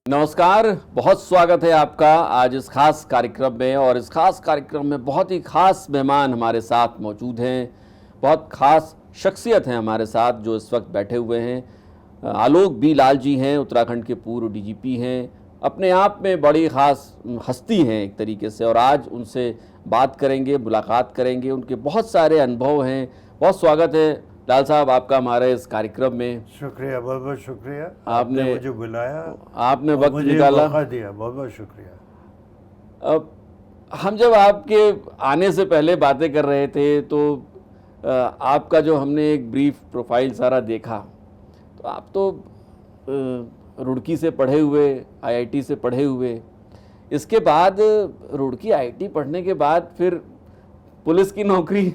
नमस्कार, बहुत स्वागत है आपका आज इस खास कार्यक्रम में। और इस खास कार्यक्रम में बहुत ही खास मेहमान हमारे साथ मौजूद हैं। बहुत खास शख्सियत हैं हमारे साथ जो इस वक्त बैठे हुए हैं। आलोक बी लाल जी हैं, उत्तराखंड के पूर्व डीजीपी हैं, अपने आप में बड़ी ख़ास हस्ती हैं एक तरीके से। और आज उनसे बात करेंगे, मुलाकात करेंगे, उनके बहुत सारे अनुभव हैं। बहुत स्वागत है लाल साहब आपका हमारे इस कार्यक्रम में। शुक्रिया, बहुत बहुत शुक्रिया। आपने मुझे बुलाया, आपने वक्त मुझे निकाला, मौका दिया, बहुत बहुत शुक्रिया। अब हम जब आपके आने से पहले बातें कर रहे थे तो आपका जो हमने एक ब्रीफ प्रोफाइल सारा देखा, तो आप तो रुड़की से पढ़े हुए, आईआईटी से पढ़े हुए, इसके बाद रुड़की आईआईटी पढ़ने के बाद फिर पुलिस की नौकरी।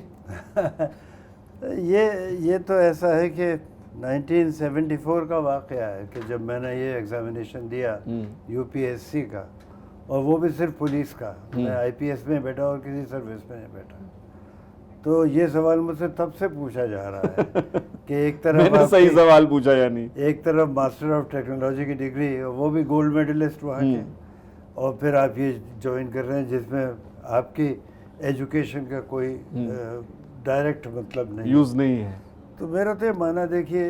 ये तो ऐसा है कि 1974 का वाक़या है कि जब मैंने ये एग्ज़ामिनेशन दिया यूपीएससी का, और वो भी सिर्फ पुलिस का। मैं आईपीएस में बैठा और किसी सर्विस में नहीं बैठा। तो ये सवाल मुझसे तब से पूछा जा रहा है कि एक तरफ मैंने सही सवाल पूछा, यानी एक तरफ मास्टर ऑफ टेक्नोलॉजी की डिग्री, वो भी गोल्ड मेडलिस्ट वहाँ के, और फिर आप ये ज्वाइन कर रहे हैं जिसमें आपकी एजुकेशन का कोई डायरेक्ट मतलब नहीं, यूज़ नहीं है। तो मेरा तो ये माना, देखिए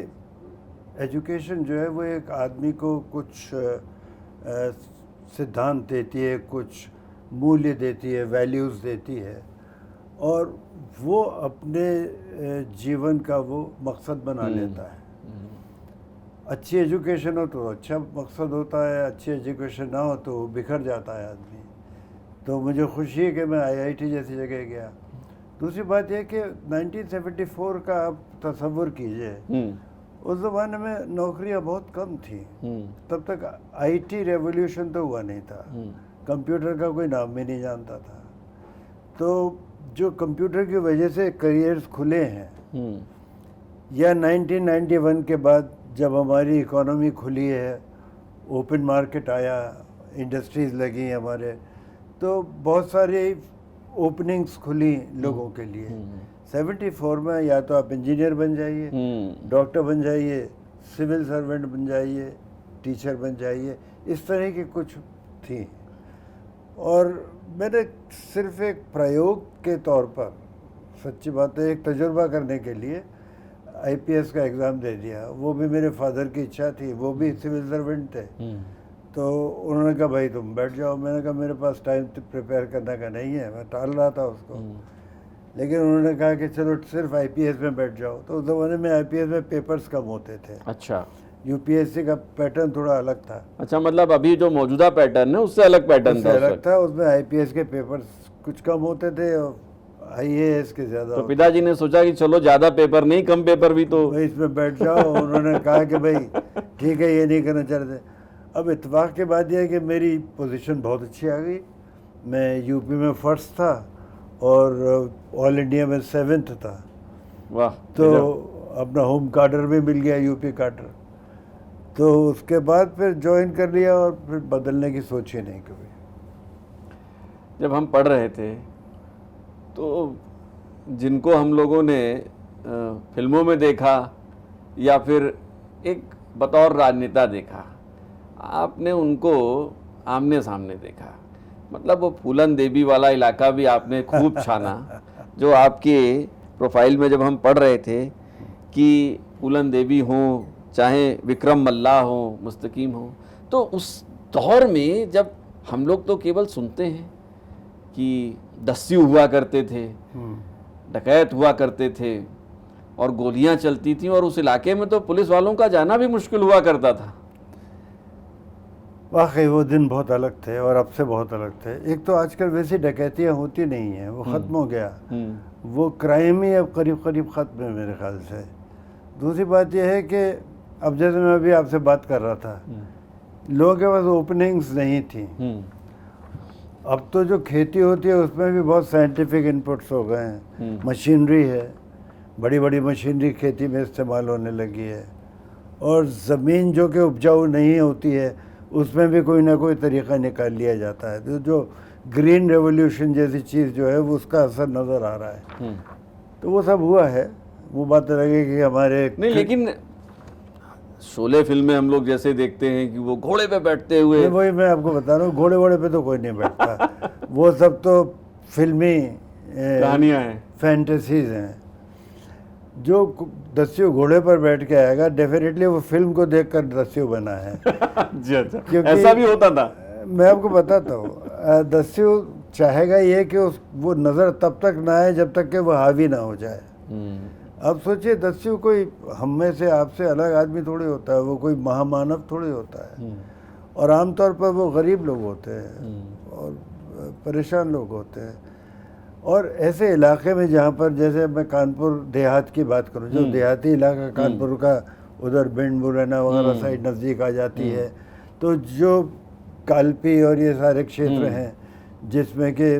एजुकेशन जो है वो एक आदमी को कुछ सिद्धांत देती है, कुछ मूल्य देती है, वैल्यूज़ देती है, और वो अपने जीवन का वो मकसद बना लेता है। अच्छी एजुकेशन हो तो अच्छा मकसद होता है, अच्छी एजुकेशन ना हो तो बिखर जाता है आदमी। तो मुझे खुशी है कि मैं आईआईटी जैसी जगह गया। दूसरी बात यह कि 1974 का आप तसव्वुर कीजिए, उस ज़माने में नौकरियां बहुत कम थी। तब तक आईटी रेवोल्यूशन तो हुआ नहीं था, कंप्यूटर का कोई नाम भी नहीं जानता था। तो जो कंप्यूटर की वजह से करियर्स खुले हैं, या 1991 के बाद जब हमारी इकोनॉमी खुली है, ओपन मार्केट आया, इंडस्ट्रीज़ लगी हमारे, तो बहुत सारी ओपनिंग्स खुली लोगों के लिए। 74 में या तो आप इंजीनियर बन जाइए, डॉक्टर बन जाइए, सिविल सर्वेंट बन जाइए, टीचर बन जाइए, इस तरह की कुछ थी। और मैंने सिर्फ एक प्रयोग के तौर पर, सच्ची बात है, एक तजुर्बा करने के लिए आईपीएस का एग्ज़ाम दे दिया। वो भी मेरे फादर की इच्छा थी, वो भी सिविल सर्वेंट थे। तो उन्होंने कहा भाई तुम बैठ जाओ। मैंने कहा मेरे पास टाइम प्रिपेयर करने का नहीं है, मैं टाल रहा था उसको। लेकिन उन्होंने कहा कि चलो सिर्फ आईपीएस में बैठ जाओ। तो उस ज़माने में आईपीएस में पेपर्स कम होते थे। अच्छा, यूपीएससी का पैटर्न थोड़ा अलग था। अच्छा, मतलब अभी जो मौजूदा पैटर्न है उससे अलग पैटर्न था। अलग था, उसमें आईपीएस के पेपर्स कुछ कम होते थे और आईएएस के ज़्यादा। तो पिताजी ने सोचा कि चलो ज़्यादा पेपर नहीं, कम पेपर भी तो भाई इसमें बैठ जाओ। उन्होंने कहा कि भाई ठीक है, ये नहीं करना चाहते। अब इत्तेफाक के बाद यह है कि मेरी पोजीशन बहुत अच्छी आ गई। मैं यूपी में फर्स्ट था और ऑल इंडिया में 7th था। वाह। तो अपना होम कार्डर भी मिल गया, यूपी कार्डर। तो उसके बाद फिर ज्वाइन कर लिया और फिर बदलने की सोची नहीं कभी। जब हम पढ़ रहे थे तो जिनको हम लोगों ने फिल्मों में देखा या फिर एक बतौर राजनेता देखा, आपने उनको आमने सामने देखा। मतलब वो फूलन देवी वाला इलाका भी आपने खूब छाना। जो आपके प्रोफाइल में जब हम पढ़ रहे थे कि फूलन देवी हों, चाहे विक्रम मल्ला हो, मुस्तकीम हो, तो उस दौर में जब हम लोग तो केवल सुनते हैं कि दस्यु हुआ करते थे, डकैत हुआ करते थे और गोलियां चलती थीं, और उस इलाके में तो पुलिस वालों का जाना भी मुश्किल हुआ करता था। वाकई वो दिन बहुत अलग थे और अब से बहुत अलग थे। एक तो आजकल वैसी डकैतियाँ होती नहीं हैं, वो ख़त्म हो गया। वो क्राइम ही अब करीब करीब ख़त्म है मेरे ख्याल से। दूसरी बात यह है कि अब जैसे मैं अभी आपसे बात कर रहा था, लोगों के पास ओपनिंग्स नहीं थी। अब तो जो खेती होती है उसमें भी बहुत साइंटिफिक इनपुट्स हो गए हैं। मशीनरी है, बड़ी बड़ी मशीनरी खेती में इस्तेमाल होने लगी है। और ज़मीन जो कि उपजाऊ नहीं होती है उसमें भी कोई ना कोई तरीक़ा निकाल लिया जाता है। तो जो ग्रीन रेवोल्यूशन जैसी चीज़ जो है वो उसका असर नज़र आ रहा है। तो वो सब हुआ है। वो बात लगे कि हमारे नहीं, लेकिन शोले फिल्म में हम लोग जैसे देखते हैं कि वो घोड़े पे बैठते हुए, वही मैं आपको बता रहा हूँ, घोड़े वोड़े पे तो कोई नहीं बैठता। वो सब तो फिल्मी कहानियां हैं। फैंटेसीज हैं। जो दस्यु घोड़े पर बैठ के आएगा, डेफिनेटली वो फिल्म को देखकर दस्यु बना है। जी अच्छा, क्योंकि ऐसा भी होता था। मैं आपको बताता हूँ, दस्यु चाहेगा ये कि वो नज़र तब तक ना आए जब तक कि वो हावी ना हो जाए। अब सोचिए, दस्यु कोई हम में से आपसे अलग आदमी थोड़ी होता है, वो कोई महामानव थोड़ी होता है। और आमतौर पर वो गरीब लोग होते हैं और परेशान लोग होते हैं। और ऐसे इलाके में जहाँ पर, जैसे मैं कानपुर देहात की बात करूँ, जो देहाती इलाका कानपुर का, उधर भिंड मुरैना वगैरह साइड नज़दीक आ जाती है, तो जो कालपी और ये सारे क्षेत्र हैं जिसमें कि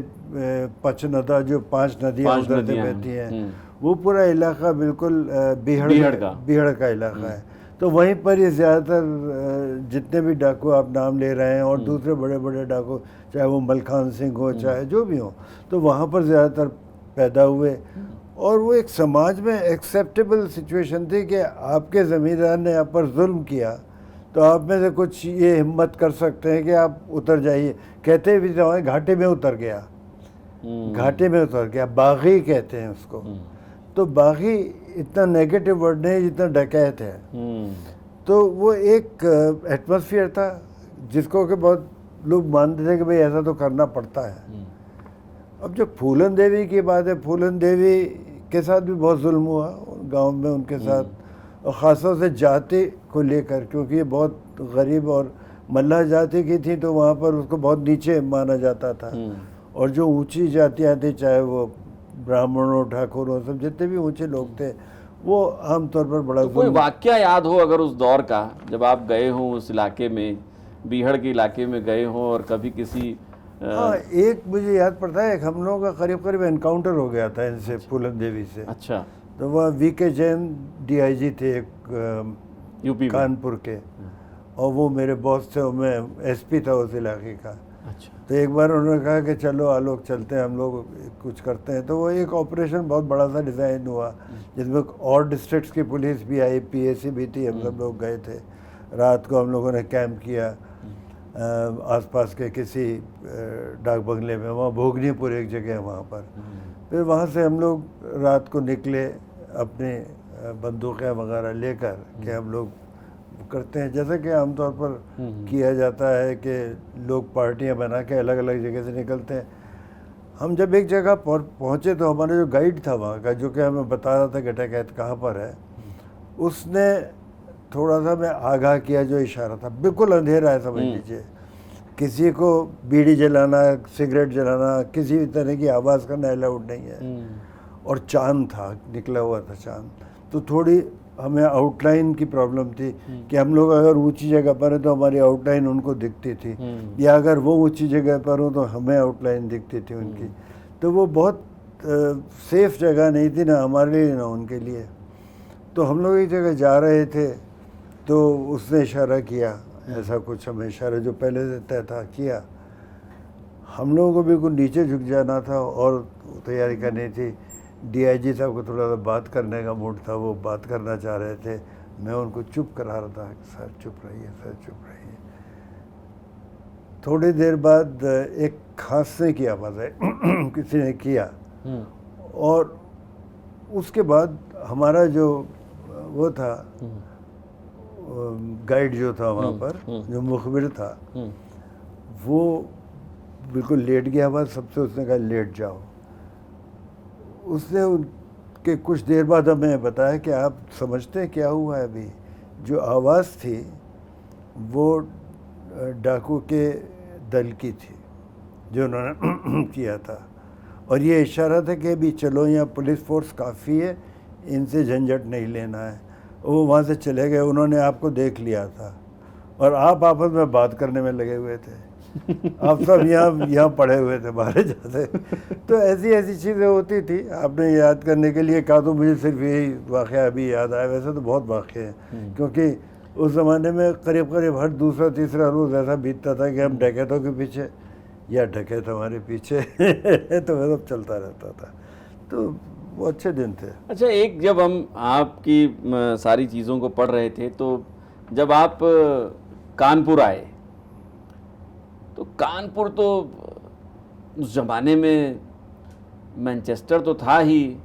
पचनदा, जो 5 नदियाँ उधर से बहती हैं, वो पूरा इलाका बिल्कुल बीहड़ का इलाका है। तो वहीं पर ये ज़्यादातर जितने भी डाकू आप नाम ले रहे हैं और दूसरे बड़े बड़े डाकू, चाहे वो मलखान सिंह हो, चाहे जो भी हो, तो वहाँ पर ज़्यादातर पैदा हुए। और वो एक समाज में एक्सेप्टेबल सिचुएशन थी कि आपके ज़मींदार ने आप पर जुल्म किया, तो आप में से कुछ ये हिम्मत कर सकते हैं कि आप उतर जाइए। कहते भी तो घाटे में उतर गया, घाटे में उतर गया, बागी कहते हैं उसको। तो बागी इतना नेगेटिव वर्ड नहीं जितना डकैत है। तो वो एक एटमॉस्फेयर था जिसको कि बहुत लोग मानते थे कि भाई ऐसा तो करना पड़ता है। अब जो फूलन देवी की बात है, फूलन देवी के साथ भी बहुत जुल्म हुआ गांव में उनके साथ, और ख़ासतौर से जाति को लेकर, क्योंकि ये बहुत गरीब और मल्लाह जाति की थी, तो वहाँ पर उसको बहुत नीचे माना जाता था। और जो ऊंची जातियाँ थी, चाहे वो ब्राह्मणों, ठाकुरों, सब जितने भी ऊंचे लोग थे, वो आमतौर पर बड़ा। तो कोई वाकया याद हो अगर उस दौर का, जब आप गए हों उस इलाके में, बीहड़ के इलाके में गए हों, और कभी किसी हाँ, एक मुझे याद पड़ता है, एक हम लोगों का करीब करीब एनकाउंटर हो गया था इनसे, फूलन देवी से। अच्छा। तो वह वीके जैन डीआईजी थे एक यूपी कानपुर के, और वो मेरे बॉस थे, और मैं एसपी था उस इलाके का। अच्छा। तो एक बार उन्होंने कहा कि चलो आलोक चलते हैं, हम लोग कुछ करते हैं। तो वो एक ऑपरेशन बहुत बड़ा सा डिज़ाइन हुआ, जिसमें और डिस्ट्रिक्ट्स की पुलिस भी आई, पीएसी भी थी, हम सब लोग गए थे। रात को हम लोगों ने कैंप किया आसपास के किसी डाक बंगले में, वहाँ भोगनीपुर एक जगह है वहाँ पर। फिर वहाँ से हम लोग रात को निकले अपने बंदूकें वगैरह लेकर, कि हम लोग करते हैं जैसे कि आमतौर पर किया जाता है कि लोग पार्टियां बना के अलग अलग जगह से निकलते हैं। हम जब एक जगह पहुँचे तो हमारा जो गाइड था वहाँ का, जो कि हमें बता रहा था कि डकैत कहाँ पर है, उसने थोड़ा सा मैं आगाह किया, जो इशारा था बिल्कुल अंधेरा है, समझ लीजिए, किसी को बीड़ी जलाना, सिगरेट जलाना, किसी भी तरह की आवाज़ करना अलाउड नहीं है। और चांद था, निकला हुआ था चांद। तो थोड़ी हमें आउटलाइन की प्रॉब्लम थी कि हम लोग अगर ऊंची जगह पर हैं तो हमारी आउटलाइन उनको दिखती थी, या अगर वो ऊंची जगह पर हो तो हमें आउटलाइन दिखती थी उनकी। तो वो बहुत सेफ जगह नहीं थी, ना हमारे लिए ना उनके लिए। तो हम लोग एक जगह जा रहे थे, तो उसने इशारा किया, ऐसा कुछ हमें इशारा जो पहले से तय था किया। हम लोगों को बिल्कुल नीचे झुक जाना था और तैयारी करनी थी। डीआईजी साहब को थोड़ा सा बात करने का मूड था, वो बात करना चाह रहे थे। मैं उनको चुप करा रहा था, सर चुप रहिए, सर चुप रहिए। थोड़ी देर बाद एक खांसने की आवाज़ आई, किसी ने किया, और उसके बाद हमारा जो वो था गाइड जो था वहाँ पर, जो मुखबिर था, वो बिल्कुल लेट गया हुआ सबसे। उसने कहा लेट जाओ। उसने उनके कुछ देर बाद हमें बताया कि आप समझते हैं क्या हुआ है अभी? जो आवाज़ थी वो डाकू के दल की थी जो उन्होंने किया था, और ये इशारा था कि अभी चलो, यहाँ पुलिस फोर्स काफ़ी है, इनसे झंझट नहीं लेना है। वो वहाँ से चले गए, उन्होंने आपको देख लिया था और आप आपस में बात करने में लगे हुए थे। आप सब यहाँ पड़े हुए थे बाहर जाते। तो ऐसी ऐसी चीज़ें होती थी। आपने याद करने के लिए कहा तो मुझे सिर्फ यही वाक़या अभी याद आया। वैसे तो बहुत वाक़े हैं, क्योंकि उस ज़माने में करीब करीब हर दूसरा तीसरा रोज़ ऐसा बीतता था कि हम डकैतों के पीछे या डकैत हमारे पीछे तो वह सब चलता रहता था। तो वो अच्छे दिन थे। अच्छा, एक जब हम आपकी सारी चीज़ों को पढ़ रहे थे तो जब आप कानपुर आए, तो कानपुर तो उस जमाने में मैनचेस्टर तो था ही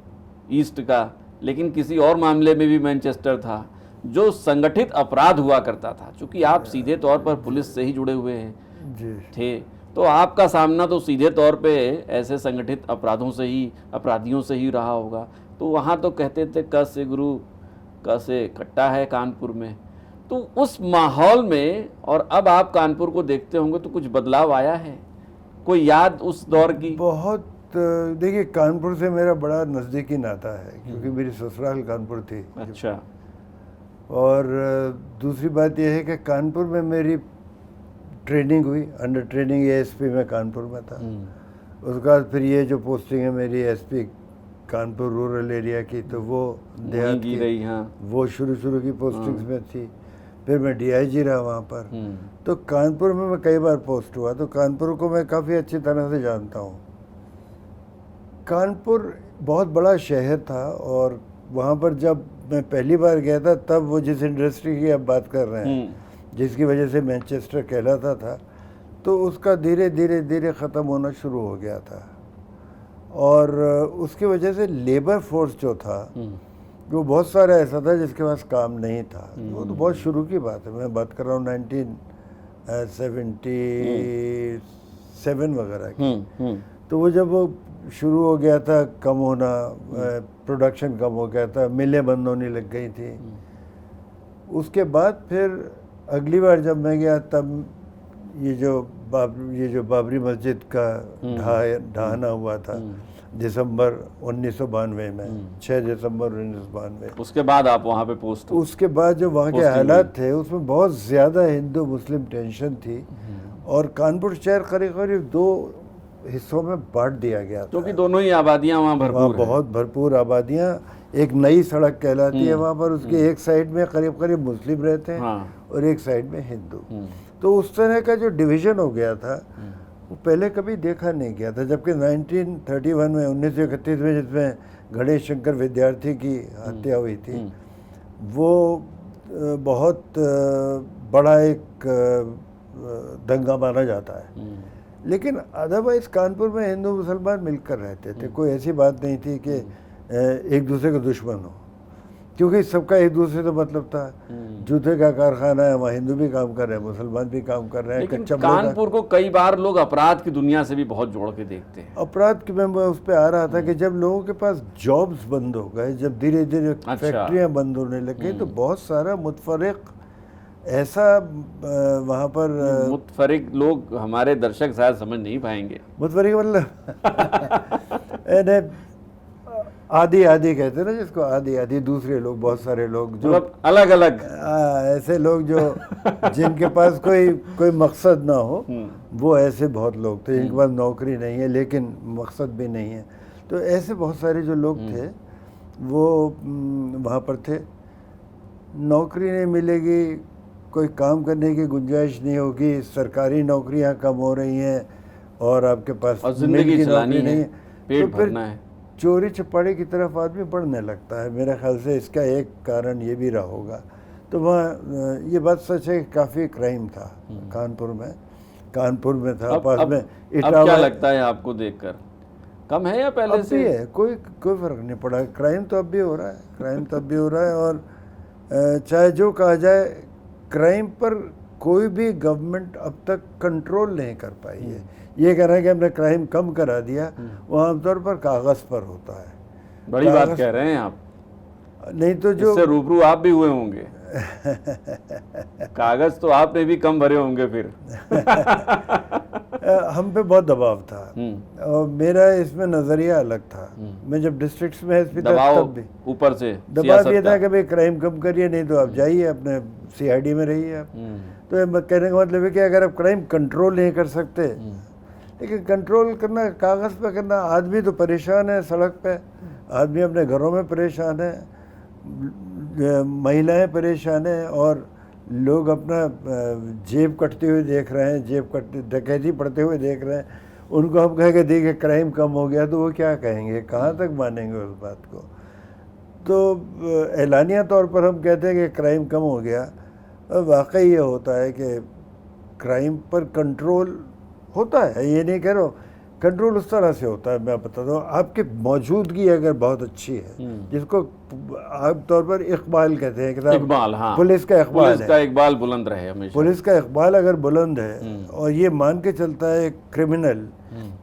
ईस्ट का, लेकिन किसी और मामले में भी मैनचेस्टर था, जो संगठित अपराध हुआ करता था। क्योंकि आप सीधे तौर पर पुलिस से ही जुड़े हुए हैं जी थे, तो आपका सामना तो सीधे तौर पे ऐसे संगठित अपराधों से ही, अपराधियों से ही रहा होगा। तो वहाँ तो कहते थे क से गुरु क से कट्टा है कानपुर में। तो उस माहौल में और अब आप कानपुर को देखते होंगे तो कुछ बदलाव आया है? कोई याद उस दौर की? बहुत। देखिए, कानपुर से मेरा बड़ा नज़दीकी नाता है, क्योंकि मेरी ससुराल कानपुर थी। अच्छा। और दूसरी बात यह है कि कानपुर में मेरी ट्रेनिंग हुई, अंडर ट्रेनिंग एएसपी में कानपुर में था। उसके बाद फिर ये जो पोस्टिंग है मेरी एसपी कानपुर रूरल एरिया की, तो वो देहात की रही। हाँ, वो शुरू की पोस्टिंग्स में थी। फिर मैं डीआईजी रहा वहाँ पर। तो कानपुर में मैं कई बार पोस्ट हुआ, तो कानपुर को मैं काफ़ी अच्छी तरह से जानता हूँ। कानपुर बहुत बड़ा शहर था, और वहाँ पर जब मैं पहली बार गया था, तब वो जिस इंडस्ट्री की आप बात कर रहे हैं, जिसकी वजह से मैनचेस्टर कहलाता था, तो उसका धीरे धीरे ख़त्म होना शुरू हो गया था। और उसकी वजह से लेबर फोर्स जो था, वो बहुत सारा ऐसा था जिसके पास काम नहीं था। वो तो बहुत शुरू की बात है, मैं बात कर रहा हूँ 1977 वगैरह की। तो वो जब वो शुरू हो गया था कम होना, प्रोडक्शन कम हो गया था, मिलें बंद होने लग गई थी। उसके बाद फिर अगली बार जब मैं गया, तब ये जो बाबरी मस्जिद का ढहाना हुआ था दिसंबर 1992 में, 6 दिसंबर 1992। उसके बाद आप वहाँ पे पोस्ट? उसके बाद जो वहाँ के हालात थे, उसमें बहुत ज़्यादा हिंदू मुस्लिम टेंशन थी, और कानपुर शहर करीब 2 हिस्सों में बांट दिया गया था, क्योंकि दोनों ही आबादियाँ वहाँ भरपूर हैं। बहुत भरपूर आबादियाँ। एक नई सड़क कहलाती है वहाँ पर, उसके एक साइड में करीब मुस्लिम रहते हैं, और एक साइड में हिंदू। तो उस तरह का जो डिवीज़न हो गया था, वो पहले कभी देखा नहीं गया था। जबकि 1931 में, 1931 में, जिसमें गणेश शंकर विद्यार्थी की हत्या हुई थी, वो बहुत बड़ा एक दंगा माना जाता है। लेकिन अदरवाइज कानपुर में हिंदू मुसलमान मिलकर रहते थे। कोई ऐसी बात नहीं थी कि एक दूसरे का दुश्मन हो, क्योंकि सबका एक दूसरे से मतलब था। जूते का कारखाना है, वहाँ हिंदू भी काम कर रहे हैं, मुसलमान भी काम कर रहे हैं। लेकिन कानपुर को कई बार लोग अपराध की दुनिया से भी बहुत जोड़ के देखते हैं। अपराध की मैं उस पर आ रहा था कि जब लोगों के पास जॉब्स बंद हो गए, जब धीरे धीरे फैक्ट्रियाँ बंद होने लग गई, तो बहुत सारा मुतफरिक ऐसा वहाँ पर। मुतफरिक लोग हमारे दर्शक शायद समझ नहीं पाएंगे। मुतफरिक मतलब आदि कहते हैं ना जिसको, आदि दूसरे लोग, बहुत सारे लोग जो अलग अलग ऐसे लोग जो जिनके पास कोई मकसद ना हो, वो ऐसे बहुत लोग थे। जिनके पास नौकरी नहीं है लेकिन मकसद भी नहीं है। तो ऐसे बहुत सारे जो लोग थे, वो वहाँ पर थे। नौकरी नहीं मिलेगी, कोई काम करने की गुंजाइश नहीं होगी, सरकारी नौकरियाँ कम हो रही हैं, और आपके पास जिंदगी चलानी नहीं है, पेट तो भरना है। चोरी चपाड़ी की तरफ आदमी बढ़ने लगता है। मेरे ख्याल से इसका एक कारण ये भी रहा होगा। तो वहाँ ये बात सच है कि काफ़ी क्राइम था कानपुर में था। पास में अब क्या लगता है आपको देखकर, कम है या पहले से? भी है, कोई फर्क नहीं पड़ा। क्राइम तो अब भी हो रहा है, और चाहे जो कहा जाए, क्राइम पर कोई भी गवर्नमेंट अब तक कंट्रोल नहीं कर पाई है। ये कह रहे हैं कि हमने क्राइम कम करा दिया, वो आमतौर पर कागज़ पर होता है। बड़ी बात कह रहे हैं आप। नहीं तो जो इससे रूबरू आप भी हुए होंगे। कागज तो आपने भी कम भरे होंगे फिर। हम पे बहुत दबाव था, और मेरा इसमें नज़रिया अलग था। मैं जब डिस्ट्रिक्ट्स में एसपी था, तब भी ऊपर से दबाव ये था कि भाई क्राइम कम करिए, नहीं तो आप जाइए अपने सीआईडी में रहिए आप। तो कहने का मतलब है कि अगर आप क्राइम कंट्रोल नहीं कर सकते, लेकिन कंट्रोल करना, कागज़ पे करना, आदमी तो परेशान है, सड़क पे आदमी अपने घरों में परेशान है, महिलाएं परेशान हैं, और लोग अपना जेब कटते हुए देख रहे हैं, डकैती पड़ते हुए देख रहे हैं। उनको हम कहेंगे देखिए क्राइम कम हो गया, तो वो क्या कहेंगे, कहाँ तक मानेंगे उस बात को। तो एलानिया तौर पर हम कहते हैं कि क्राइम कम हो गया, वाकई ये होता है कि क्राइम पर कंट्रोल होता है, ये नहीं कह रहा हूँ, कंट्रोल उस तरह से होता है, मैं बताता हूँ, आपकी मौजूदगी अगर बहुत अच्छी है, जिसको आमतौर पर इकबाल कहते हैं कि साहब इकबाल, हाँ, पुलिस का इकबाल पुलिस का इकबाल बुलंद रहे हमेशा। पुलिस का इकबाल अगर बुलंद है और ये मान के चलता है क्रिमिनल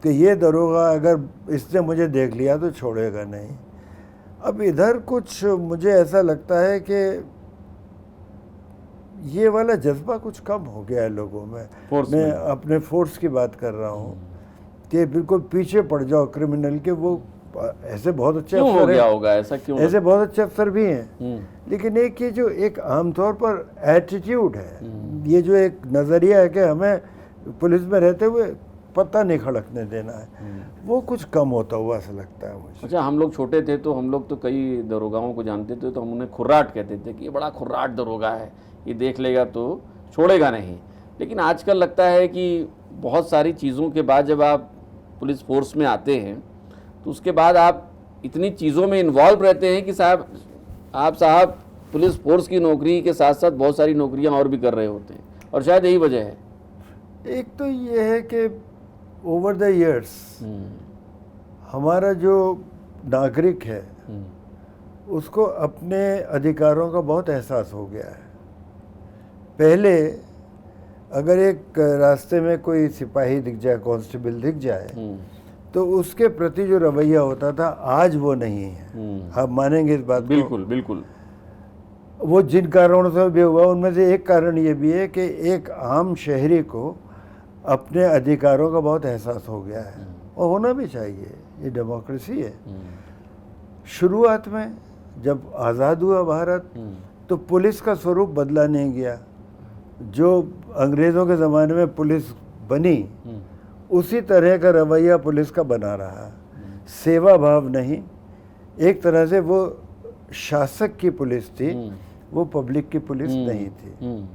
कि ये दरोगा अगर इसने मुझे देख लिया तो छोड़ेगा नहीं। अब इधर कुछ मुझे ऐसा लगता है कि ये वाला जज्बा कुछ कम हो गया है लोगों में। मैं अपने फोर्स की बात कर रहा हूँ कि बिल्कुल पीछे पड़ जाओ क्रिमिनल के। वो ऐसे बहुत अच्छे क्यों हो अफसर गया हैं, होगा ऐसा, क्यों? ऐसे बहुत अच्छे अफसर भी हैं, लेकिन एक ये जो एक आमतौर पर एटीट्यूड है, ये जो एक नज़रिया है कि हमें पुलिस में रहते हुए पता नहीं खड़कने देना है, वो कुछ कम होता हुआ ऐसा लगता है मुझे। अच्छा, हम लोग छोटे थे तो हम लोग तो कई दरोगाओं को जानते थे, तो हम उन्हें खुर्राट कहते थे कि ये बड़ा खुर्राट दरोगा है, ये देख लेगा तो छोड़ेगा नहीं। लेकिन आजकल लगता है कि बहुत सारी चीज़ों के बाद जब आप पुलिस फोर्स में आते हैं तो उसके बाद आप इतनी चीज़ों में इन्वॉल्व रहते हैं कि साहब पुलिस फोर्स की नौकरी के साथ साथ बहुत सारी नौकरियां और भी कर रहे होते हैं, और शायद यही वजह है। एक तो ये है कि ओवर द इयर्स हमारा जो नागरिक है उसको अपने अधिकारों का बहुत एहसास हो गया है। पहले अगर एक रास्ते में कोई सिपाही दिख जाए, कांस्टेबल दिख जाए, तो उसके प्रति जो रवैया होता था आज वो नहीं है। आप मानेंगे इस बात को? बिल्कुल बिल्कुल। वो जिन कारणों से भी हुआ उनमें से एक कारण ये भी है कि एक आम शहरी को अपने अधिकारों का बहुत एहसास हो गया है, और होना भी चाहिए, ये डेमोक्रेसी है। शुरुआत में जब आज़ाद हुआ भारत तो पुलिस का स्वरूप बदला नहीं गया। जो अंग्रेज़ों के ज़माने में पुलिस बनी उसी तरह का रवैया पुलिस का बना रहा। सेवा भाव नहीं, एक तरह से वो शासक की पुलिस थी, वो पब्लिक की पुलिस नहीं थी।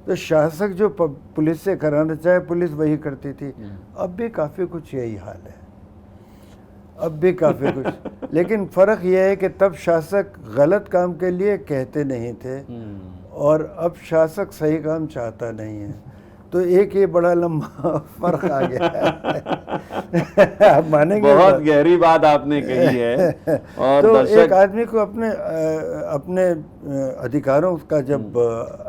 तो शासक जो पुलिस से कराना चाहे पुलिस वही करती थी। अब भी काफ़ी कुछ यही हाल है, अब भी काफ़ी कुछ। लेकिन फ़र्क यह है कि तब शासक गलत काम के लिए कहते नहीं थे और अब शासक सही काम चाहता नहीं है। तो एक ये बड़ा लंबा फर्क आ गया है। आप मानेंगे? बहुत गहरी बात आपने कही है। और तो दर्शक, एक आदमी को अपने अधिकारों का जब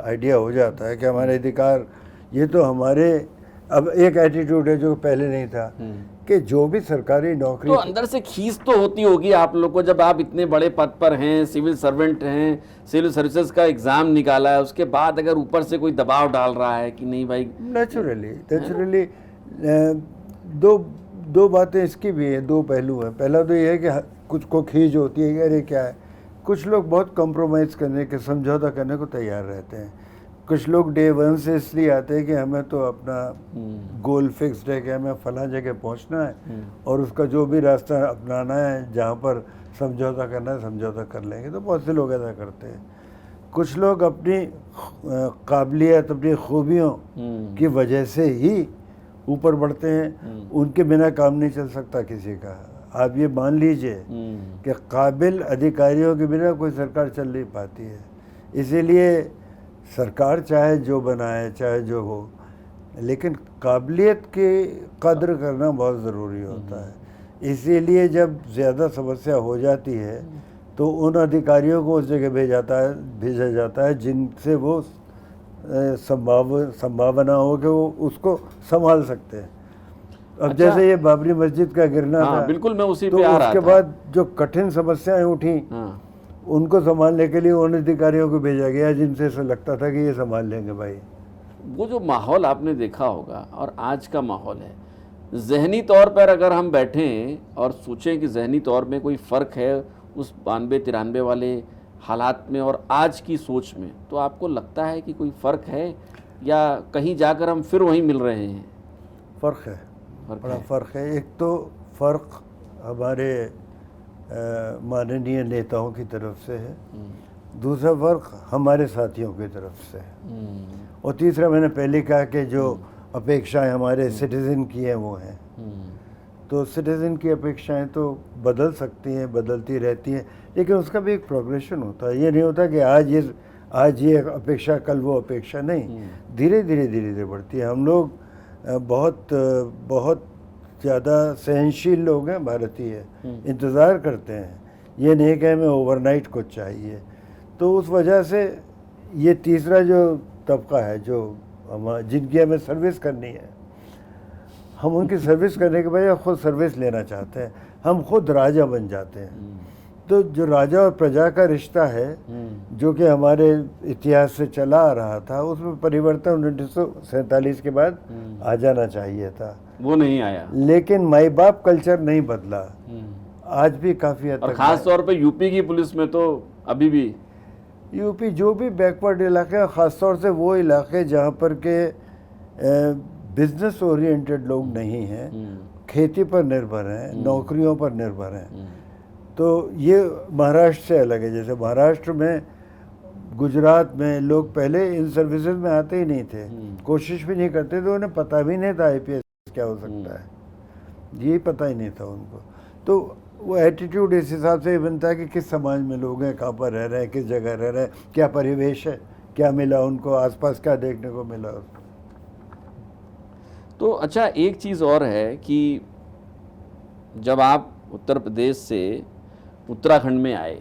आइडिया हो जाता है कि हमारे अधिकार ये तो हमारे, अब एक एटीट्यूड है जो पहले नहीं था कि जो भी सरकारी नौकरी, तो अंदर से खींच तो होती होगी आप लोग को, जब आप इतने बड़े पद पर हैं, सिविल सर्वेंट हैं, सिविल सर्विसेज का एग्जाम निकाला है, उसके बाद अगर ऊपर से कोई दबाव डाल रहा है कि नहीं भाई। नेचुरली दो बातें इसकी भी है, दो पहलू हैं। पहला तो ये है कि कुछ को खींच होती है कि अरे क्या है, कुछ लोग बहुत कॉम्प्रोमाइज़ करने के, समझौता करने को तैयार रहते हैं। कुछ लोग डे वन से इसलिए आते हैं कि हमें तो अपना गोल फिक्स्ड है कि हमें फला जगह पहुंचना है और उसका जो भी रास्ता अपनाना है, जहां पर समझौता करना है समझौता कर लेंगे। तो बहुत से लोग ऐसा करते हैं। कुछ लोग अपनी काबिलियत, अपनी खूबियों की वजह से ही ऊपर बढ़ते हैं, उनके बिना काम नहीं चल सकता किसी का। आप ये मान लीजिए कि काबिल अधिकारियों के बिना कोई सरकार चल नहीं पाती है। इसीलिए सरकार चाहे जो बनाए, चाहे जो हो, लेकिन काबिलियत की कद्र करना बहुत ज़रूरी होता है। इसीलिए जब ज़्यादा समस्या हो जाती है तो उन अधिकारियों को उस जगह भेजा जाता है जिनसे वो संभावना हो कि वो उसको संभाल सकते हैं। अब अच्छा, जैसे ये बाबरी मस्जिद का गिरना था, बिल्कुल मैं उसी तो पे आ रहा उसके था। बाद जो कठिन समस्याएं उठी, उनको संभालने के लिए उन अधिकारियों को भेजा गया जिनसे ऐसा लगता था कि ये संभाल लेंगे भाई। वो जो माहौल आपने देखा होगा और आज का माहौल है, जहनी तौर पर अगर हम बैठें और सोचें कि जहनी तौर में कोई फ़र्क है उस 92-93 वाले हालात में और आज की सोच में, तो आपको लगता है कि कोई फ़र्क है या कहीं जाकर हम फिर वहीं मिल रहे हैं? फ़र्क है, बड़ा फ़र्क है। एक तो फ़र्क हमारे माननीय नेताओं की तरफ से है, दूसरा फ़र्क हमारे साथियों की तरफ से है, और तीसरा मैंने पहले कहा कि जो अपेक्षाएं हमारे सिटीज़न की हैं वो हैं। तो सिटीज़न की अपेक्षाएं तो बदल सकती हैं, बदलती रहती हैं, लेकिन उसका भी एक प्रोग्रेशन होता है। ये नहीं होता कि आज ये अपेक्षा कल वो अपेक्षा नहीं, धीरे धीरे बढ़ती है। हम लोग बहुत ज़्यादा सहनशील लोग हैं भारतीय, इंतज़ार करते हैं, ये नहीं कि हमें ओवरनाइट कुछ चाहिए। तो उस वजह से ये तीसरा जो तबका है जो जिनकी हमें सर्विस करनी है, हम उनकी सर्विस करने के बजाय खुद सर्विस लेना चाहते हैं, हम खुद राजा बन जाते हैं। तो जो राजा और प्रजा का रिश्ता है जो कि हमारे इतिहास से चला आ रहा था, उसमें परिवर्तन 1947 के बाद आ जाना चाहिए था, वो नहीं आया। लेकिन माई बाप कल्चर नहीं बदला, आज भी काफ़ी हद तक। खास तौर पे यूपी की पुलिस में तो अभी भी यूपी जो भी बैकवर्ड इलाके हैं, ख़ासतौर से वो इलाके जहाँ पर के बिजनेस ओरिएंटेड लोग नहीं हैं, खेती पर निर्भर हैं, नौकरियों पर निर्भर हैं, तो ये महाराष्ट्र से अलग है। जैसे महाराष्ट्र में, गुजरात में लोग पहले इन सर्विसेज में आते ही नहीं थे, कोशिश भी नहीं करते थे, उन्हें पता भी नहीं था आईपीएस क्या हो सकता है, ये पता ही नहीं था उनको। तो वो एटीट्यूड इस हिसाब से बनता है कि किस समाज में लोग हैं, कहाँ पर रह रहे हैं, किस जगह रह रहे हैं, क्या परिवेश है, क्या मिला उनको, आसपास क्या देखने को मिला। तो अच्छा, एक चीज़ और है कि जब आप उत्तर प्रदेश से उत्तराखंड में आए,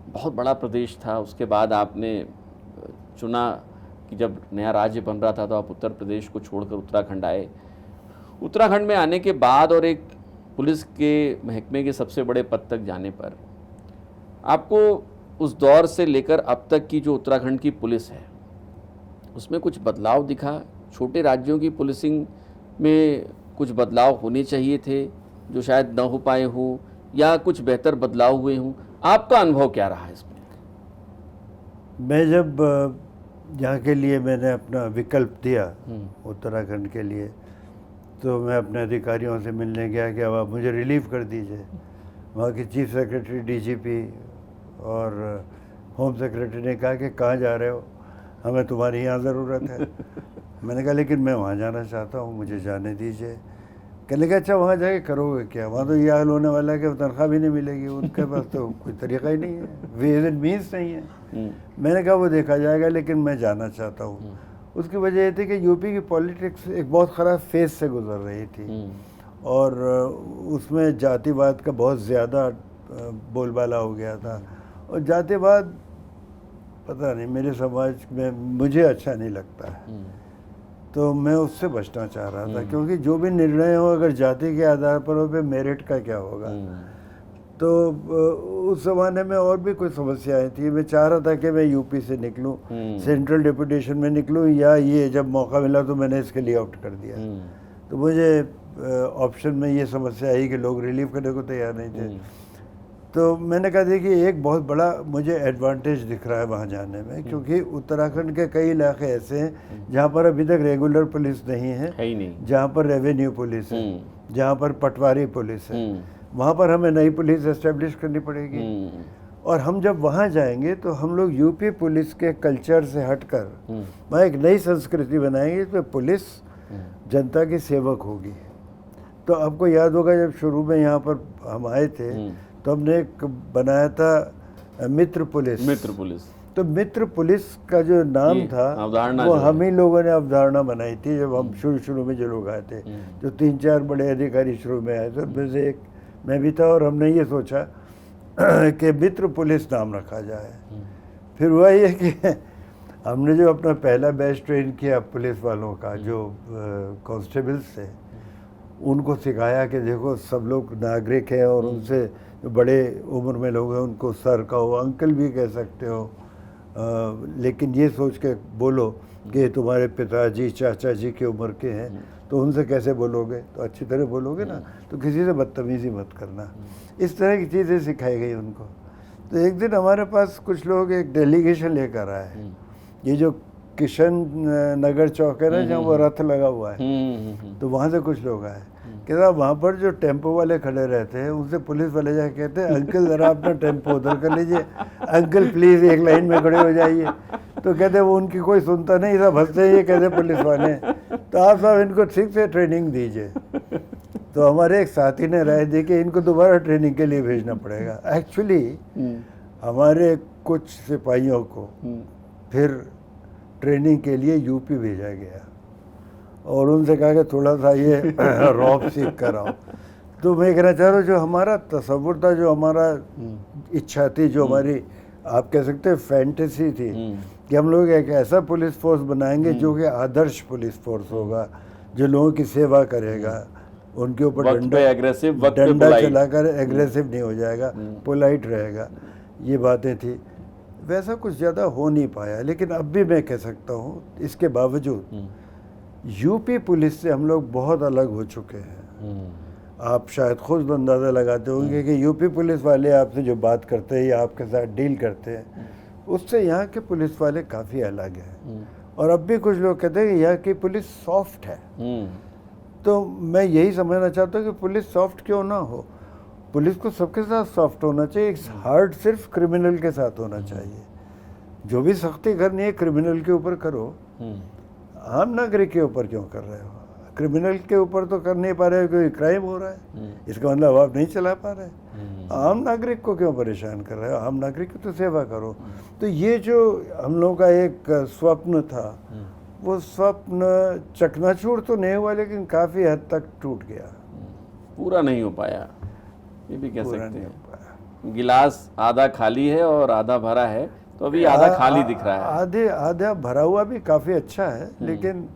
बहुत बड़ा प्रदेश था, उसके बाद आपने चुना कि जब नया राज्य बन रहा था तो आप उत्तर प्रदेश को छोड़कर उत्तराखंड आए। उत्तराखंड में आने के बाद और एक पुलिस के महकमे के सबसे बड़े पद तक जाने पर आपको उस दौर से लेकर अब तक की जो उत्तराखंड की पुलिस है उसमें कुछ बदलाव दिखा? छोटे राज्यों की पुलिसिंग में कुछ बदलाव होने चाहिए थे जो शायद न हो पाए हों, या कुछ बेहतर बदलाव हुए हों? आपका अनुभव क्या रहा है इसमें? मैं जब यहाँ के लिए मैंने अपना विकल्प दिया उत्तराखंड के लिए, तो मैं अपने अधिकारियों से मिलने गया कि अब आप मुझे रिलीव कर दीजिए। वहाँ की चीफ सेक्रेटरी, डीजीपी और होम सेक्रेटरी ने कहा कि कहाँ जा रहे हो, हमें तुम्हारी यहाँ ज़रूरत है। मैंने कहा लेकिन मैं वहाँ जाना चाहता हूँ, मुझे जाने दीजिए। कहने लगा अच्छा वहाँ जाके करोगे क्या, वहाँ तो ये हाल होने वाला है कि तनख्वाह भी नहीं मिलेगी, उनके पास तो कोई तरीका ही नहीं है, वेज एंड मीन्स नहीं है। मैंने कहा वो देखा जाएगा, लेकिन मैं जाना चाहता हूँ। उसकी वजह ये थी कि यूपी की पॉलिटिक्स एक बहुत ख़राब फेज से गुजर रही थी और उसमें जातिवाद का बहुत ज़्यादा बोलबाला हो गया था, और जातिवाद पता नहीं मेरे समाज में मुझे अच्छा नहीं लगता है, तो मैं उससे बचना चाह रहा था। क्योंकि जो भी निर्णय हो अगर जाति के आधार पर हो, फिर मेरिट का क्या होगा। तो उस ज़माने में और भी कोई समस्याएं थी। मैं चाह रहा था कि मैं यूपी से निकलूं, सेंट्रल डिप्यूटेशन में निकलूं, या ये जब मौका मिला तो मैंने इसके लिए ऑप्ट कर दिया। तो मुझे ऑप्शन में ये समस्या आई कि लोग रिलीव करने को तैयार नहीं थे। तो मैंने कहा देखिए एक बहुत बड़ा मुझे एडवांटेज दिख रहा है वहाँ जाने में, क्योंकि उत्तराखंड के कई इलाके ऐसे हैं जहाँ पर अभी तक रेगुलर पुलिस नहीं है, जहाँ पर रेवेन्यू पुलिस है, जहाँ पर पटवारी पुलिस है, वहाँ पर हमें नई पुलिस एस्टेब्लिश करनी पड़ेगी। और हम जब वहाँ जाएंगे तो हम लोग यूपी पुलिस के कल्चर से हटकर वहाँ एक नई संस्कृति बनाएंगे, तो पुलिस जनता की सेवक होगी। तो आपको याद होगा जब शुरू में यहाँ पर हम आए थे तो हमने एक बनाया था मित्र पुलिस। तो मित्र पुलिस का जो नाम था वो हम ही लोगों ने अवधारणा बनाई थी जब हम शुरू में जो लोग आए थे। जो 3-4 बड़े अधिकारी शुरू में आए थे, उनमें से एक मैं भी था, और हमने ये सोचा कि मित्र पुलिस नाम रखा जाए। फिर हुआ ये कि हमने जो अपना पहला बैच ट्रेन किया पुलिस वालों का, जो कांस्टेबल्स थे, उनको सिखाया कि देखो सब लोग नागरिक हैं और उनसे जो बड़े उम्र में लोग हैं उनको सर कहो, अंकल भी कह सकते हो, लेकिन ये सोच के बोलो कि तुम्हारे पिताजी चाचा जी की उम्र के हैं, तो उनसे कैसे बोलोगे, तो अच्छी तरह बोलोगे ना, तो किसी से बदतमीज़ी मत करना। इस तरह की चीज़ें सिखाई गई उनको। तो एक दिन हमारे पास कुछ लोग एक डेलीगेशन लेकर आए, ये जो किशन नगर चौक है ना जहाँ वो रथ लगा हुआ है, तो वहाँ से कुछ लोग आए। कहता वहाँ पर जो टेम्पो वाले खड़े रहते हैं उनसे पुलिस वाले जाके कहते हैं अंकल ज़रा अपना टेम्पो उधर कर लीजिए, अंकल प्लीज़ एक लाइन में खड़े हो जाइए। तो कहते वो उनकी कोई सुनता नहीं, सब हंसते ही कहते पुलिस वाले, तो आप सब इनको ठीक से ट्रेनिंग दीजिए। तो हमारे एक साथी ने राय दी कि इनको दोबारा ट्रेनिंग के लिए भेजना पड़ेगा। एक्चुअली हमारे कुछ सिपाहियों को फिर ट्रेनिंग के लिए यूपी भेजा गया और उनसे कहा कि थोड़ा सा ये रॉब सीख कर आओ। तो मैं कहना चाह रहा हूँ जो हमारा तसव्वुर था, जो हमारा इच्छा थी, जो हमारी आप कह सकते हैं फैंटेसी थी कि हम लोग एक ऐसा पुलिस फोर्स बनाएंगे जो कि आदर्श पुलिस फोर्स होगा, जो लोगों की सेवा करेगा, उनके ऊपर डंडा चलाकर एग्रेसिव नहीं हो जाएगा, पोलाइट रहेगा, ये बातें थी। वैसा कुछ ज़्यादा हो नहीं पाया। लेकिन अब भी मैं कह सकता हूँ इसके बावजूद यूपी पुलिस से हम लोग बहुत अलग हो चुके हैं। आप शायद खुद अंदाज़ा लगाते होंगे कि यूपी पुलिस वाले आपसे जो बात करते हैं या आपके साथ डील करते हैं उससे यहाँ के पुलिस वाले काफ़ी अलग हैं। और अब भी कुछ लोग कहते हैं कि यहाँ की पुलिस सॉफ्ट है। तो मैं यही समझना चाहता हूँ कि पुलिस सॉफ्ट क्यों ना हो, पुलिस को सबके साथ सॉफ्ट होना चाहिए। हार्ड सिर्फ क्रिमिनल के साथ होना चाहिए। जो भी सख्ती करनी है क्रिमिनल के ऊपर करो, आम नागरिक के ऊपर क्यों कर रहे हो? क्रिमिनल के ऊपर तो कर नहीं पा रहे हो क्योंकि क्राइम हो रहा है, इसका मतलब आप नहीं चला पा रहे। आम नागरिक को क्यों परेशान कर रहे हो? आम नागरिक की तो सेवा करो। तो ये जो हम लोगों का एक स्वप्न था, वो स्वप्न चकनाचूर तो नहीं हुआ लेकिन काफ़ी हद तक टूट गया, पूरा नहीं हो पाया, ये भी कह सकते हैं। गिलास आधा खाली है और आधा भरा है, तो अभी आधा खाली दिख रहा है। आधा भरा हुआ भी काफ़ी अच्छा है लेकिन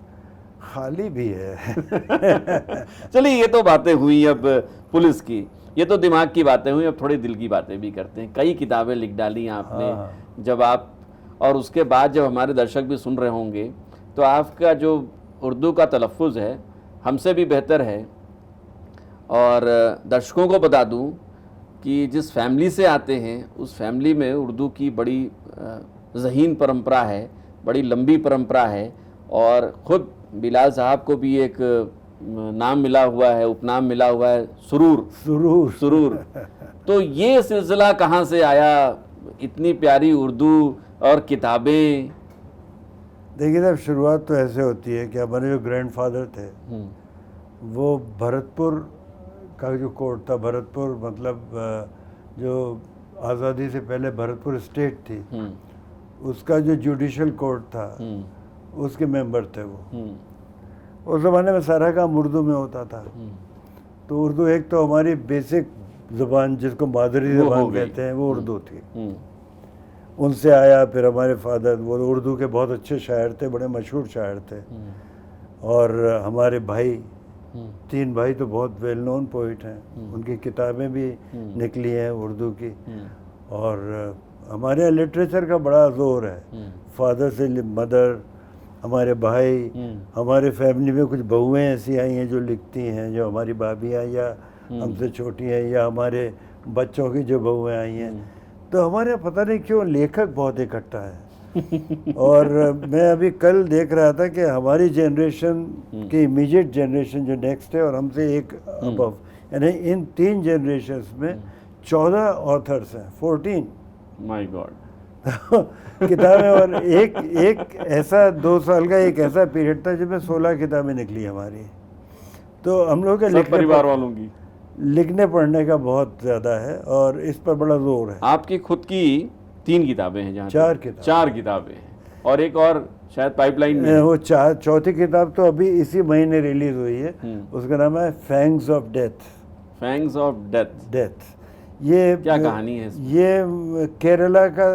खाली भी है। चलिए, ये तो बातें हुई अब पुलिस की, ये तो दिमाग की बातें हुई। अब थोड़ी दिल की बातें भी करते हैं। कई किताबें लिख डाली आपने, जब आप, और उसके बाद जब हमारे दर्शक भी सुन रहे होंगे तो आपका जो उर्दू का तलफ़ुज़ है हमसे भी बेहतर है। और दर्शकों को बता दूं कि जिस फैमिली से आते हैं उस फैमिली में उर्दू की बड़ी ज़हीन परंपरा है, बड़ी लंबी परंपरा है। और ख़ुद बिलाल साहब को भी एक नाम मिला हुआ है, उपनाम मिला हुआ है, सुरूर। तो ये सिलसिला कहाँ से आया, इतनी प्यारी उर्दू और किताबें? देखिए साहब, शुरुआत तो ऐसे होती है कि हमारे जो ग्रैंडफादर थे वो भरतपुर का जो कोर्ट था, भरतपुर मतलब जो आज़ादी से पहले भरतपुर स्टेट थी, उसका जो जुडिशल कोर्ट था उसके मेंबर थे वो। उस ज़माने में सारा काम उर्दू में होता था। तो उर्दू एक तो हमारी बेसिक ज़ुबान जिसको मादरी ज़ुबान कहते हैं वो उर्दू थी। उनसे आया, फिर हमारे फादर वो उर्दू के बहुत अच्छे शायर थे, बड़े मशहूर शायर थे। और हमारे भाई, 3 भाई तो बहुत वेल नोन पोइट हैं, उनकी किताबें भी निकली हैं उर्दू की। और हमारे यहाँ लिटरेचर का बड़ा जोर है, फादर से मदर, हमारे भाई, हमारे फैमिली में कुछ बहुएं ऐसी आई हैं जो लिखती हैं, जो हमारी भाभियाँ या हमसे छोटी हैं, या हमारे बच्चों की जो बहुएं आई हैं। तो हमारे यहाँ पता नहीं क्यों लेखक बहुत इकट्ठा है। और मैं अभी कल देख रहा था कि हमारी जनरेशन की इमीडिएट जनरेशन जो नेक्स्ट है और हमसे एक अबव, यानी इन 3 जनरेशन्स में 14 ऑथर्स हैं, 14 माय गॉड किताबें। और एक ऐसा 2 साल का एक ऐसा पीरियड था जिसमें 16 किताबें निकली हमारी। तो हम लोग के परिवार वालों की लिखने पढ़ने का बहुत ज़्यादा है और इस पर बड़ा जोर है। आपकी खुद की 3 किताबें हैं, जहाँ 4 किताबें हैं, और एक और शायद पाइपलाइन में वो चौथी किताब तो अभी इसी महीने रिलीज हुई है। उसका नाम है फैंग्स ऑफ डेथ। ये क्या कहानी है इसमें? ये केरला का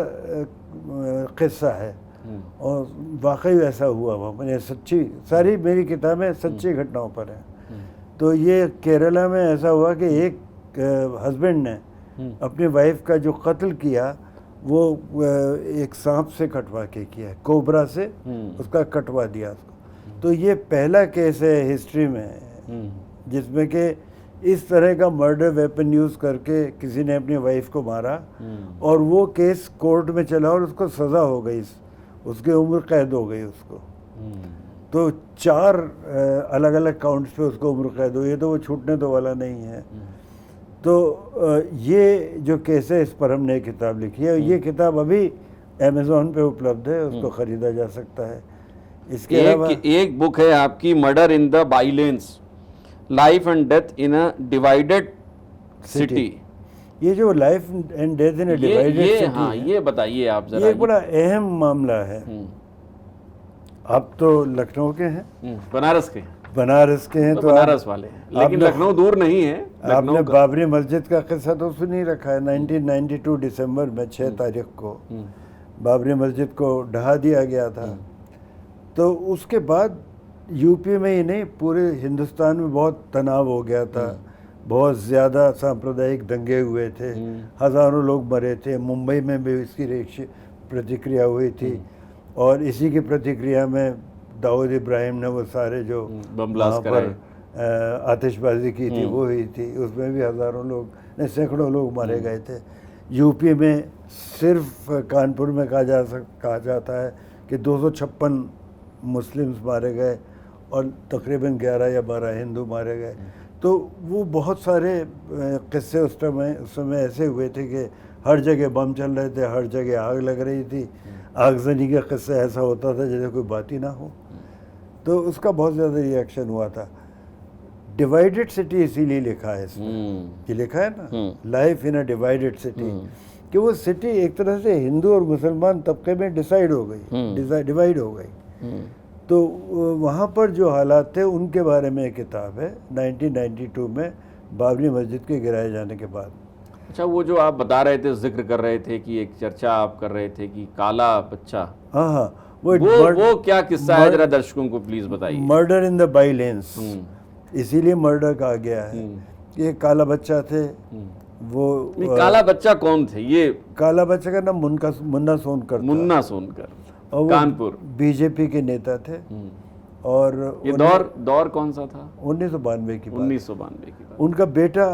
किस्सा है और वाकई ऐसा हुआ वो, मैंने सच्ची, सारी मेरी किताबें सच्ची घटनाओं पर हैं। तो ये केरला में ऐसा हुआ कि एक हस्बैंड ने अपनी वाइफ का जो कत्ल किया वो एक सांप से कटवा के किया, कोबरा से उसका कटवा दिया उसको। तो ये पहला केस है हिस्ट्री में जिसमें कि इस तरह का मर्डर वेपन यूज़ करके किसी ने अपनी वाइफ को मारा और वो केस कोर्ट में चला और उसको सज़ा हो गई, उसकी उम्र कैद हो गई उसको। तो 4 अलग अलग काउंट्स पे उसको उम्र कैद हुई है, तो वो छूटने तो वाला नहीं है। तो ये जो केस है इस पर हमने एक किताब लिखी है। ये किताब अभी अमेज़ॉन पे उपलब्ध है, उसको ख़रीदा जा सकता है। इसके अलावा एक बुक है आपकी, murder in the balance, life and death in a divided city. ये जो लाइफ एंड डेथ इन ये डिवाइडेड ये सिटी हाँ, ये बताइए आप जरा। ये एक बड़ा अहम मामला है। आप तो लखनऊ के हैं, बनारस के, बनारस के हैं, तो तो बनारस वाले हैं, लेकिन आपने- लखनऊ दूर नहीं है। आपने लखनऊ का बाबरी मस्जिद का किस्सा तो सुन ही रखा है। 1992 दिसंबर में 6 तारीख को बाबरी मस्जिद को ढहा दिया गया था। तो उसके बाद यूपी में ही नहीं, पूरे हिंदुस्तान में बहुत तनाव हो गया था। बहुत ज़्यादा सांप्रदायिक दंगे हुए थे, हज़ारों लोग मरे थे। मुंबई में भी इसकी रेखी प्रतिक्रिया हुई थी, और इसी की प्रतिक्रिया में दाऊद इब्राहिम ने वो सारे जो बम ब्लास्ट वहाँ पर आतिशबाजी की थी वो हुई थी। उसमें भी हज़ारों लोग नहीं, सैकड़ों लोग मारे गए थे। यूपी में सिर्फ कानपुर में कहा जाता है कि 256 मुस्लिम्स मारे गए और तकरीबन 11 या 12 हिंदू मारे गए। तो वो बहुत सारे किस्से उस समय ऐसे हुए थे कि हर जगह बम चल रहे थे, हर जगह आग लग रही थी। आगजनी का किस्सा ऐसा होता था जैसे कोई बात ही ना हो। तो उसका बहुत ज़्यादा रिएक्शन हुआ था। डिवाइडेड सिटी इसीलिए लिखा है इसमें, कि लिखा है ना, life in a divided city, कि वो सिटी एक तरह से हिंदू और मुसलमान तबके में डिवाइड हो गई। तो वहाँ पर जो हालात थे उनके बारे में एक किताब है 1992 में, बाबरी मस्जिद के गिराए जाने के बाद। अच्छा, वो जो आप बता रहे थे, जिक्र कर रहे थे कि एक चर्चा आप कर रहे थे कि काला बच्चा, हाँ, वो क्या किस्सा है, जरा दर्शकों को प्लीज बताइए। मर्डर इन द बाइलेंस, इसीलिए मर्डर कहा गया है कि एक काला बच्चा थे। वो काला बच्चा कौन थे? ये काला बच्चा का नाम मुन्ना सोनकर था। मुन्ना सोनकर, और वो कानपुर बीजेपी के नेता थे। और ये दौर कौन सा था? 1992 की बात। 1992 की बात। उनका बेटा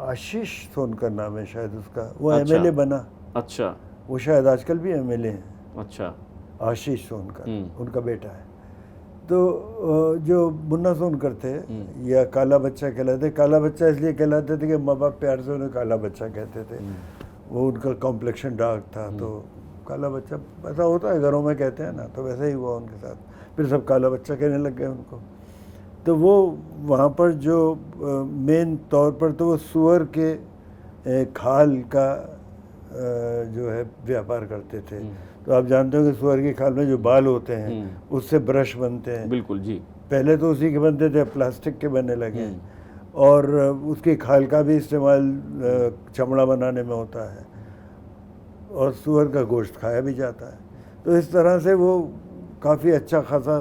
आशीष सोनकर नाम है शायद उसका, वो एमएलए बना। अच्छा, वो शायद आजकल भी एमएलए हैं। अच्छा, आशीष सोनकर उनका बेटा है। तो जो मुन्ना सोनकर थे या काला बच्चा कहलाते, काला बच्चा इसलिए कहलाते थे कि माँ बाप प्यार से उन्हें काला बच्चा कहते थे। वो उनका कॉम्प्लेक्शन डार्क था, तो काला बच्चा ऐसा होता है घरों में कहते हैं ना, तो वैसा ही हुआ उनके साथ। फिर सब काला बच्चा कहने लग गए उनको। तो वो वहाँ पर जो मेन तौर पर तो वो सुअर के खाल का जो है व्यापार करते थे। तो आप जानते हो कि सुअर की खाल में जो बाल होते हैं उससे ब्रश बनते हैं। बिल्कुल जी। पहले तो उसी के बनते थे, प्लास्टिक के बनने लगे, और उसकी खाल का भी इस्तेमाल चमड़ा बनाने में होता है, और सुअर का गोश्त खाया भी जाता है। तो इस तरह से वो काफ़ी अच्छा खासा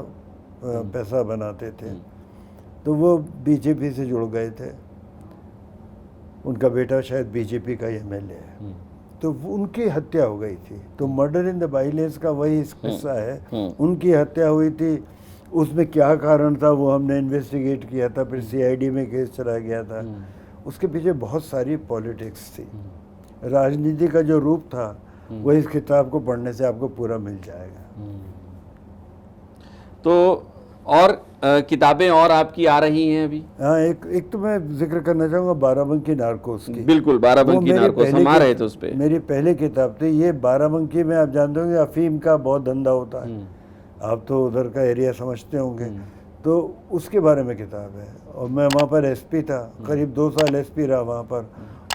पैसा बनाते थे। तो वो बीजेपी से जुड़ गए थे। उनका बेटा शायद बीजेपी का एमएलए है। तो उनकी हत्या हो गई थी। तो मर्डर इन द बाइलेंस का वही किस्सा है। उनकी हत्या हुई थी, उसमें क्या कारण था वो हमने इन्वेस्टिगेट किया था, फिर सीआईडी में केस चला गया था। उसके पीछे बहुत सारी पॉलिटिक्स थी, राजनीति का जो रूप था वो इस किताब को पढ़ने से आपको पूरा मिल जाएगा। तो और किताबें और आपकी आ रही हैं अभी? हाँ, एक तो मैं जिक्र करना चाहूँगा बाराबंकी नार्कोस की। बिल्कुल, बाराबंकी नार्कोस हम आ रहे थे उस पे। मेरी पहली किताब थी ये। बाराबंकी में आप जानते होंगे अफीम का बहुत धंधा होता है, आप तो उधर का एरिया समझते होंगे। तो उसके बारे में किताब है। और मैं वहाँ पर एसपी था, करीब 2 साल एसपी रहा वहाँ पर।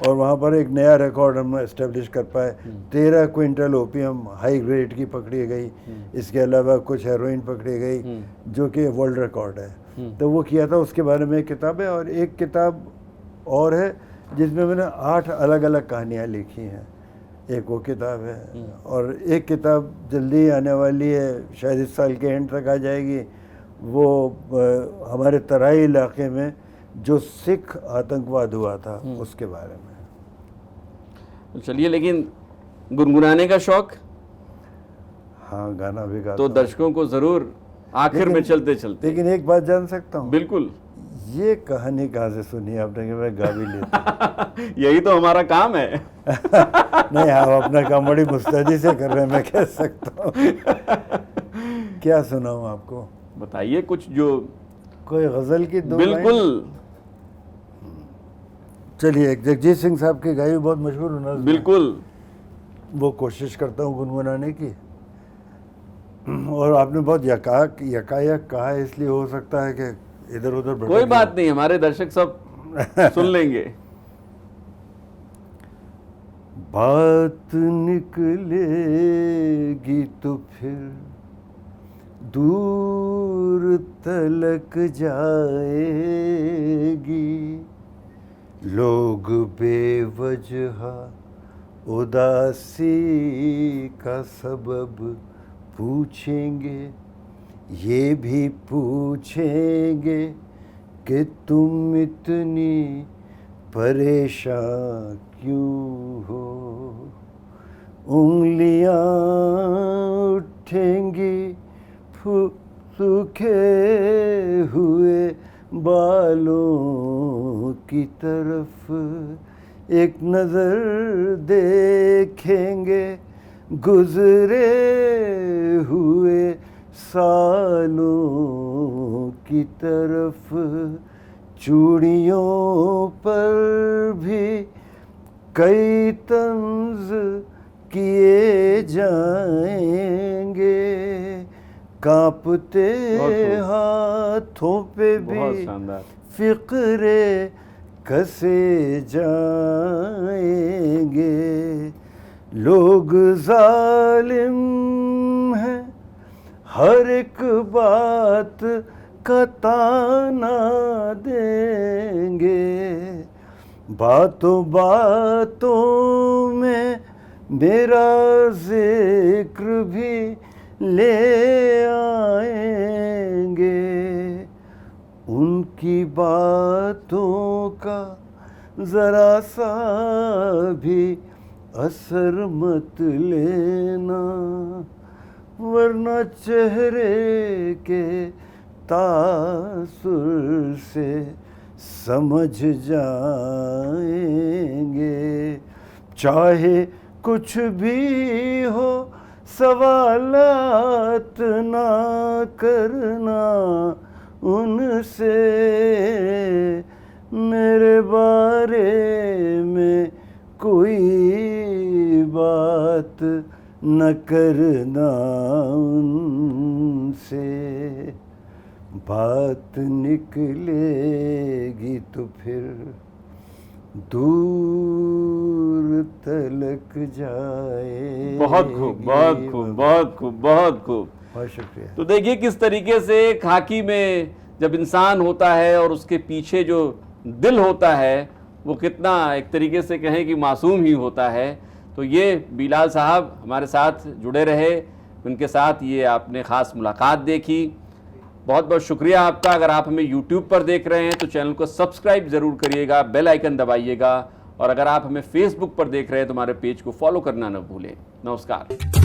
और वहाँ पर एक नया रिकॉर्ड हम एस्टेब्लिश कर पाए। 13 क्विंटल ओपियम हाई ग्रेड की पकड़ी गई। इसके अलावा कुछ हेरोइन पकड़ी गई, जो कि वर्ल्ड रिकॉर्ड है। तो वो किया था, उसके बारे में एक किताब है। और एक किताब और है जिसमें मैंने 8 अलग अलग कहानियाँ लिखी हैं, एक वो किताब है। और एक किताब जल्दी आने वाली है, शायद इस साल के एंड तक आ जाएगी। वो हमारे तराई इलाके में जो सिख आतंकवाद हुआ था उसके बारे में। तो चलिए, लेकिन गुनगुनाने का शौक? हाँ, गाना भी गाता तो दर्शकों को जरूर आखिर में चलते चलते। लेकिन एक बात जान सकता हूँ? बिल्कुल। ये कहानी कहाँ से सुनी आपने कि मैं गा भी लेता? यही तो हमारा काम है। नहीं, आप अपना काम बड़ी मुस्तैदी से कर रहे हैं, मैं कह सकता हूँ। क्या सुनाऊँ आपको? बताइए कुछ जो कोई गजल की 2 बिल्कुल। चलिए, एक जगजीत सिंह साहब की गाई बहुत मशहूर नज़्म, बिल्कुल, वो कोशिश करता हूँ गुनगुनाने की। और आपने बहुत यकायक कहा, इसलिए हो सकता है कि इधर उधर कोई बात नहीं, हमारे दर्शक सब सुन लेंगे। बात निकलेगी तो फिर दूर तलक जाएगी, लोग बेवजह उदासी का सबब पूछेंगे, ये भी पूछेंगे कि तुम इतनी परेशान क्यों हो। उंगलियां उठेंगी सूखे हुए बालों की तरफ, एक नज़र देखेंगे गुजरे हुए सालों की तरफ। चूड़ियों पर भी कई तंज किए जाएंगे, कांपते हाथों पे भी फिक्रे कसे जाएंगे। लोग जालिम हैं, हर एक बात का ताना देंगे, बातों बातों में मेरा जिक्र भी ले आएंगे। उनकी बातों का ज़रा सा भी असर मत लेना, वरना चेहरे के तासुर से समझ जाएंगे। चाहे कुछ भी हो सवालात ना करना उनसे, मेरे बारे में कोई बात न करना उनसे। बात निकलेगी तो फिर दूर तलक जाए। बहुत खूब, बहुत खूब, बहुत खूब, बहुत खूब। बहुत शुक्रिया। तो देखिए किस तरीके से खाकी में जब इंसान होता है और उसके पीछे जो दिल होता है वो कितना एक तरीके से कहें कि मासूम ही होता है। तो ये बिलाल साहब हमारे साथ जुड़े रहे, उनके साथ ये आपने ख़ास मुलाकात देखी। बहुत बहुत शुक्रिया आपका। अगर आप हमें YouTube पर देख रहे हैं तो चैनल को सब्सक्राइब ज़रूर करिएगा, बेल आइकन दबाइएगा, और अगर आप हमें Facebook पर देख रहे हैं तो हमारे पेज को फॉलो करना न भूलें। नमस्कार।